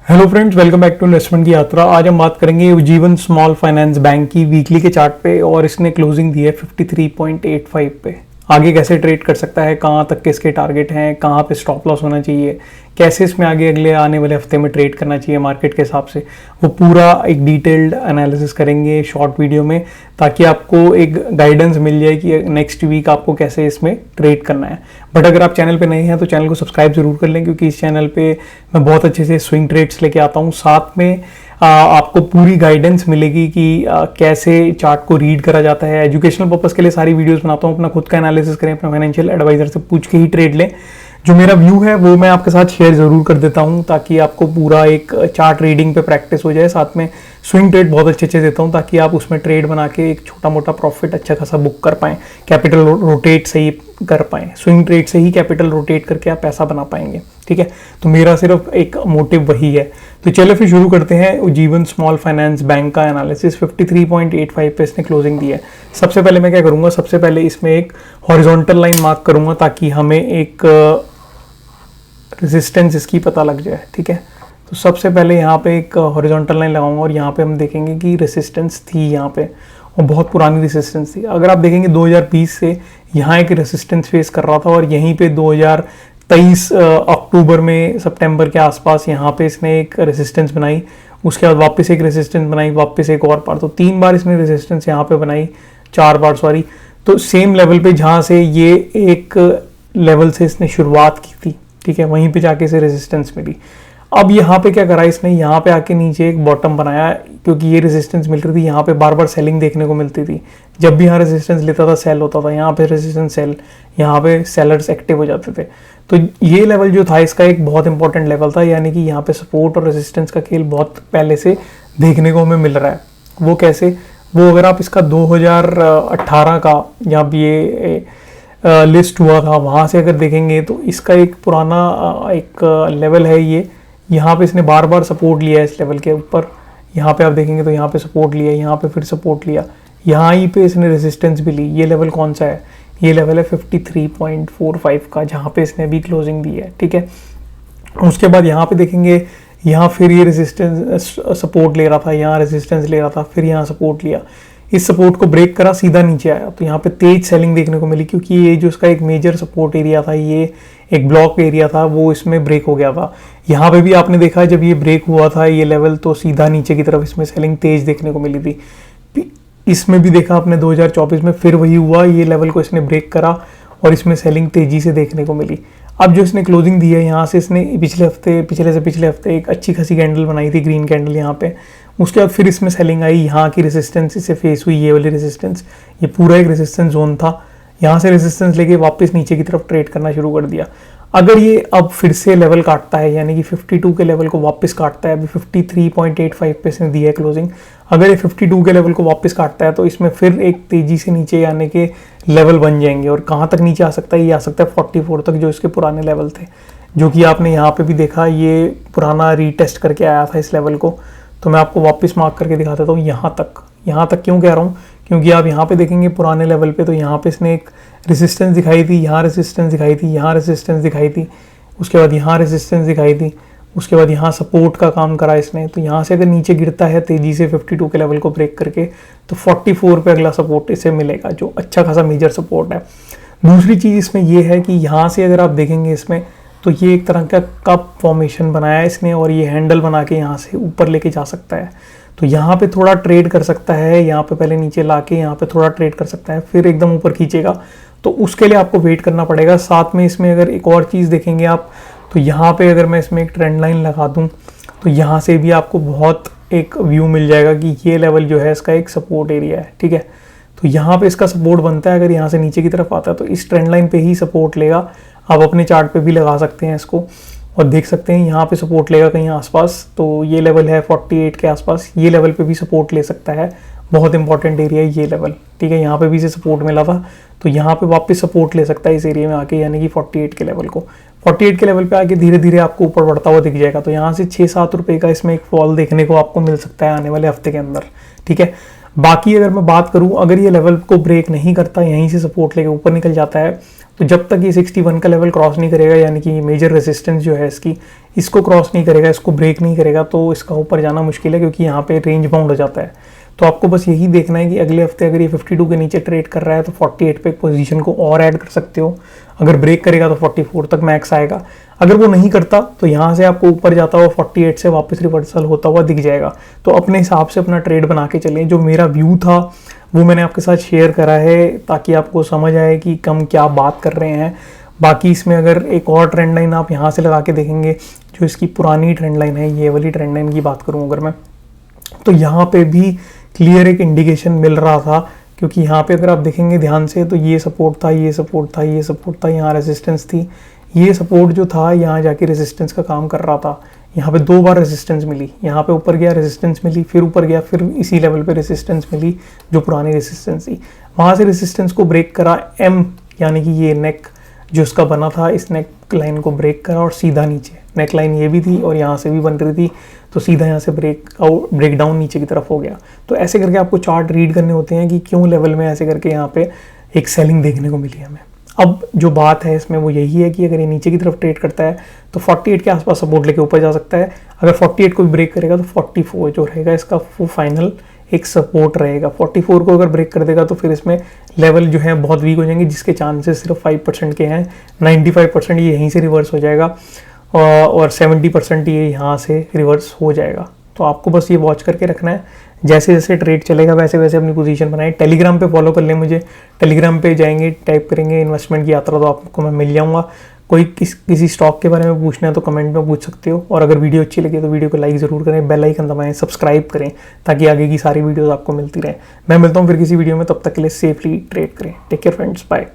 Hello friends, welcome back to investment की यात्रा। आज हम बात करेंगे उज्जीवन स्मॉल फाइनेंस बैंक की वीकली के चार्ट पे और इसने क्लोजिंग दी है 53.85 पे। आगे कैसे ट्रेड कर सकता है, कहाँ तक के इसके टारगेट हैं, कहाँ पे स्टॉप लॉस होना चाहिए, कैसे इसमें आगे अगले आने वाले हफ्ते में ट्रेड करना चाहिए मार्केट के हिसाब से, वो पूरा एक डिटेल्ड एनालिसिस करेंगे शॉर्ट वीडियो में, ताकि आपको एक गाइडेंस मिल जाए कि नेक्स्ट वीक आपको कैसे इसमें ट्रेड करना है। बट अगर आप चैनल पे नए हैं तो चैनल को सब्सक्राइब जरूर कर लें, क्योंकि इस चैनल पे मैं बहुत अच्छे से स्विंग ट्रेड्स लेके आता हूँ। साथ में आपको पूरी गाइडेंस मिलेगी कि कैसे चार्ट को रीड करा जाता है। एजुकेशनल पर्पस के लिए सारी वीडियोस बनाता हूँ। अपना खुद का एनालिसिस करें, अपना फाइनेंशियल एडवाइजर से पूछ के ही ट्रेड लें। जो मेरा व्यू है वो मैं आपके साथ शेयर जरूर कर देता हूँ, ताकि आपको पूरा एक चार्ट रीडिंग पे प्रैक्टिस हो जाए। साथ में स्विंग ट्रेड बहुत अच्छे अच्छे देता हूँ, ताकि आप उसमें ट्रेड बना के एक छोटा मोटा प्रॉफिट अच्छा खासा बुक कर पाएँ, कैपिटल रोटेट सही कर पाएँ। स्विंग ट्रेड से ही कैपिटल रोटेट करके आप पैसा बना पाएंगे, ठीक है। तो मेरा सिर्फ एक मोटिव वही है। तो चलिए फिर शुरू करते हैं उज्जीवन स्मॉल फाइनेंस बैंक का एनालिसिस। 53.85 पे इसने क्लोजिंग दी है। सबसे पहले मैं क्या करूंगा, सबसे पहले इसमें एक हॉरिजॉन्टल लाइन मार्क करूंगा, ताकि हमें एक रेजिस्टेंस इसकी पता लग जाए, ठीक है। तो सबसे पहले यहाँ पे एक हॉरिजॉन्टल लाइन लगाऊंगा और यहाँ पे हम देखेंगे कि रेजिस्टेंस थी यहाँ पे, और बहुत पुरानी रेजिस्टेंस थी। अगर आप देखेंगे 2020 से यहाँ एक रेजिस्टेंस फेस कर रहा था, और यहीं पे 2023 अक्टूबर में सितंबर के आसपास यहाँ पे इसने एक रेजिस्टेंस बनाई। उसके बाद वापस एक रेजिस्टेंस बनाई, वापस एक और बार, तो 3 बार इसने रेजिस्टेंस यहाँ पे बनाई, 4 बार सॉरी। तो सेम लेवल पे जहाँ से ये एक लेवल से इसने शुरुआत की थी, ठीक है, वहीं पे जाके इसे रेजिस्टेंस मिली। अब यहाँ पे क्या करा इसने, यहाँ पे आके नीचे एक बॉटम बनाया, क्योंकि ये रेजिस्टेंस मिल रही थी। यहाँ पे बार बार सेलिंग देखने को मिलती थी। जब भी यहाँ रेजिस्टेंस लेता था सेल होता था, यहाँ पे रेजिस्टेंस सेल, यहाँ पे सेलर्स एक्टिव हो जाते थे। तो ये लेवल जो था इसका एक बहुत इंपॉर्टेंट लेवल था, यानी कि यहाँ पे सपोर्ट और रेजिस्टेंस का खेल बहुत पहले से देखने को हमें मिल रहा है। वो कैसे, वो अगर आप इसका 2018 का जब ये लिस्ट हुआ था वहाँ से अगर देखेंगे, तो इसका एक पुराना एक लेवल है ये। यहाँ पे इसने बार बार सपोर्ट लिया है इस लेवल के ऊपर। यहाँ पे आप देखेंगे तो यहाँ पे सपोर्ट लिया, यहाँ पे फिर सपोर्ट लिया, यहाँ ही पे इसने रेजिस्टेंस भी ली। ये लेवल कौन सा है, ये लेवल है 53.45 का, जहाँ पे इसने अभी क्लोजिंग दी है, ठीक है। उसके बाद यहाँ पे देखेंगे, यहाँ फिर ये रेजिस्टेंस सपोर्ट ले रहा था, यहाँ रेजिस्टेंस ले रहा था, फिर यहाँ सपोर्ट लिया। इस सपोर्ट को ब्रेक करा, सीधा नीचे आया, तो यहाँ पे तेज सेलिंग देखने को मिली, क्योंकि ये जो इसका एक मेजर सपोर्ट एरिया था, ये एक ब्लॉक एरिया था, वो इसमें ब्रेक हो गया था। यहाँ पे भी आपने देखा जब ये ब्रेक हुआ था ये लेवल, तो सीधा नीचे की तरफ इसमें सेलिंग तेज देखने को मिली थी। इसमें भी देखा आपने 2024 में फिर वही हुआ, ये लेवल को इसने ब्रेक करा और इसमें सेलिंग तेजी से देखने को मिली। अब जो इसने क्लोजिंग दी है, यहाँ से इसने पिछले हफ्ते एक अच्छी खासी कैंडल बनाई थी, ग्रीन कैंडल यहाँ पे। उसके बाद फिर इसमें सेलिंग आई, यहाँ की रेजिस्टेंस इसे फेस हुई, ये वाली रेजिस्टेंस, ये पूरा एक रेजिस्टेंस जोन था। यहाँ से रेजिस्टेंस लेके वापस नीचे की तरफ ट्रेड करना शुरू कर दिया। अगर ये अब फिर से लेवल काटता है, यानी कि 52 के लेवल को वापस काटता है, अभी 53.85 पे इसने दी है क्लोजिंग। अगर ये 52 के लेवल को वापस काटता है, तो इसमें फिर एक तेजी से नीचे आने के लेवल बन जाएंगे। और कहाँ तक नीचे आ सकता है, ये आ सकता है 44 तक, जो इसके पुराने लेवल थे, जो कि आपने यहाँ पे भी देखा, ये पुराना रीटेस्ट करके आया था इस लेवल को। तो मैं आपको वापस मार्क करके दिखा देता हूँ यहाँ तक क्यों कह रहा हूँ, क्योंकि आप यहाँ पे देखेंगे पुराने लेवल पे, तो यहाँ पे इसने एक रेजिस्टेंस दिखाई थी, यहाँ रेजिस्टेंस दिखाई थी, यहाँ रेजिस्टेंस दिखाई थी, उसके बाद यहाँ रेजिस्टेंस दिखाई थी, उसके बाद यहाँ सपोर्ट का काम करा इसने। तो यहाँ से अगर नीचे गिरता है तेजी से 52 के लेवल को ब्रेक करके, तो 44 पे अगला सपोर्ट इसे मिलेगा, जो अच्छा खासा मेजर सपोर्ट है। दूसरी चीज़ इसमें ये है कि यहाँ से अगर आप देखेंगे इसमें, तो ये एक तरह का कप फॉर्मेशन बनाया इसने, और ये हैंडल बना के यहाँ से ऊपर लेके जा सकता है। तो यहाँ पे थोड़ा ट्रेड कर सकता है, यहाँ पे पहले नीचे लाके यहाँ पे थोड़ा ट्रेड कर सकता है, फिर एकदम ऊपर खींचेगा, तो उसके लिए आपको वेट करना पड़ेगा। साथ में इसमें अगर एक और चीज़ देखेंगे आप, तो यहाँ पे अगर मैं इसमें एक ट्रेंड लाइन लगा दूँ, तो यहाँ से भी आपको बहुत एक व्यू मिल जाएगा कि ये लेवल जो है इसका एक सपोर्ट एरिया है, ठीक है। तो यहाँ पे इसका सपोर्ट बनता है, अगर यहाँ से नीचे की तरफ आता है तो इस ट्रेंड लाइन पे ही सपोर्ट लेगा। आप अपने चार्ट पे भी लगा सकते हैं इसको, और देख सकते हैं यहाँ पे सपोर्ट लेगा कहीं आसपास। तो ये लेवल है 48 के आसपास, ये लेवल पे भी सपोर्ट ले सकता है, बहुत इंपॉर्टेंट एरिया है ये लेवल, ठीक है। यहाँ पे भी इसे सपोर्ट मिला था, तो यहाँ पे वापस सपोर्ट ले सकता है इस एरिया में आके, यानी कि 48 के लेवल को। 48 के लेवल पे आके धीरे धीरे आपको ऊपर बढ़ता हुआ दिख जाएगा। तो यहाँ से 6-7 रुपये का इसमें एक फॉल देखने को आपको मिल सकता है आने वाले हफ्ते के अंदर, ठीक है। बाकी अगर मैं बात करूँ, अगर ये लेवल को ब्रेक नहीं करता, यहीं से सपोर्ट लेके ऊपर निकल जाता है, तो जब तक ये 61 का लेवल क्रॉस नहीं करेगा, यानी कि मेजर रेजिस्टेंस जो है इसको क्रॉस नहीं करेगा, इसको ब्रेक नहीं करेगा, तो इसका ऊपर जाना मुश्किल है, क्योंकि यहाँ पे रेंज बाउंड हो जाता है। तो आपको बस यही देखना है कि अगले हफ्ते अगर ये 52 के नीचे ट्रेड कर रहा है तो 48 पे पोजीशन को और ऐड कर सकते हो। अगर ब्रेक करेगा तो 44 तक मैक्स आएगा। अगर वो नहीं करता तो यहाँ से आपको ऊपर जाता हुआ 48 से वापस रिवर्सल होता हुआ दिख जाएगा। तो अपने हिसाब से अपना ट्रेड बना के चलें। जो मेरा व्यू था वो मैंने आपके साथ शेयर करा है, ताकि आपको समझ आए कि हम क्या बात कर रहे हैं। बाकी इसमें अगर एक और ट्रेंड लाइन आप यहाँ से लगा के देखेंगे, जो इसकी पुरानी ट्रेंड लाइन है, ये वाली ट्रेंड लाइन की बात करूँ अगर मैं, तो यहाँ पे भी क्लियर एक इंडिकेशन मिल रहा था। क्योंकि यहाँ पे अगर आप देखेंगे ध्यान से तो ये सपोर्ट था, ये सपोर्ट था, ये सपोर्ट था, यहाँ रेजिस्टेंस थी। ये सपोर्ट जो था यहाँ जाके रेजिस्टेंस का काम कर रहा था। यहाँ पे 2 बार रेजिस्टेंस मिली, यहाँ पे ऊपर गया रेजिस्टेंस मिली, फिर ऊपर गया, फिर इसी लेवल पे रेजिस्टेंस मिली जो पुरानी रेजिस्टेंस थी। वहाँ से रेजिस्टेंस को ब्रेक करा एम, यानी कि ये नेक जो इसका बना था, इस नेक लाइन को ब्रेक करा और सीधा नीचे नेक लाइन ये भी थी और यहाँ से भी बन रही थी, तो सीधा यहाँ से ब्रेक डाउन नीचे की तरफ हो गया। तो ऐसे करके आपको चार्ट रीड करने होते हैं कि क्यों लेवल में ऐसे करके यहाँ पे एक सेलिंग देखने को मिली हमें। अब जो बात है इसमें वो यही है कि अगर ये नीचे की तरफ ट्रेड करता है तो 48 के आसपास सपोर्ट लेके ऊपर जा सकता है। अगर 48 को भी ब्रेक करेगा तो 44 जो रहेगा इसका वो फाइनल एक सपोर्ट रहेगा। 44 को अगर ब्रेक कर देगा तो फिर इसमें लेवल जो है बहुत वीक हो जाएंगे, जिसके चांसेस सिर्फ 5% के हैं। 95% ये यहीं से रिवर्स हो जाएगा और 70% ये यहाँ से रिवर्स हो जाएगा। तो आपको बस ये वॉच करके रखना है, जैसे जैसे ट्रेड चलेगा वैसे वैसे अपनी पोजीशन बनाएं। टेलीग्राम पे फॉलो कर लें मुझे, टेलीग्राम पे जाएंगे, टाइप करेंगे इन्वेस्टमेंट की यात्रा, तो आपको मैं मिल जाऊँगा। कोई किसी स्टॉक के बारे में पूछना है तो कमेंट में पूछ सकते हो। और अगर वीडियो अच्छी लगे तो वीडियो को लाइक ज़रूर करें, बेल आइकन दबाएं, सब्सक्राइब करें, ताकि आगे की सारी वीडियोस आपको मिलती रहें। मैं मिलता हूँ फिर किसी वीडियो में, तब तक के लिए सेफली ट्रेड करें। Take care friends, bye.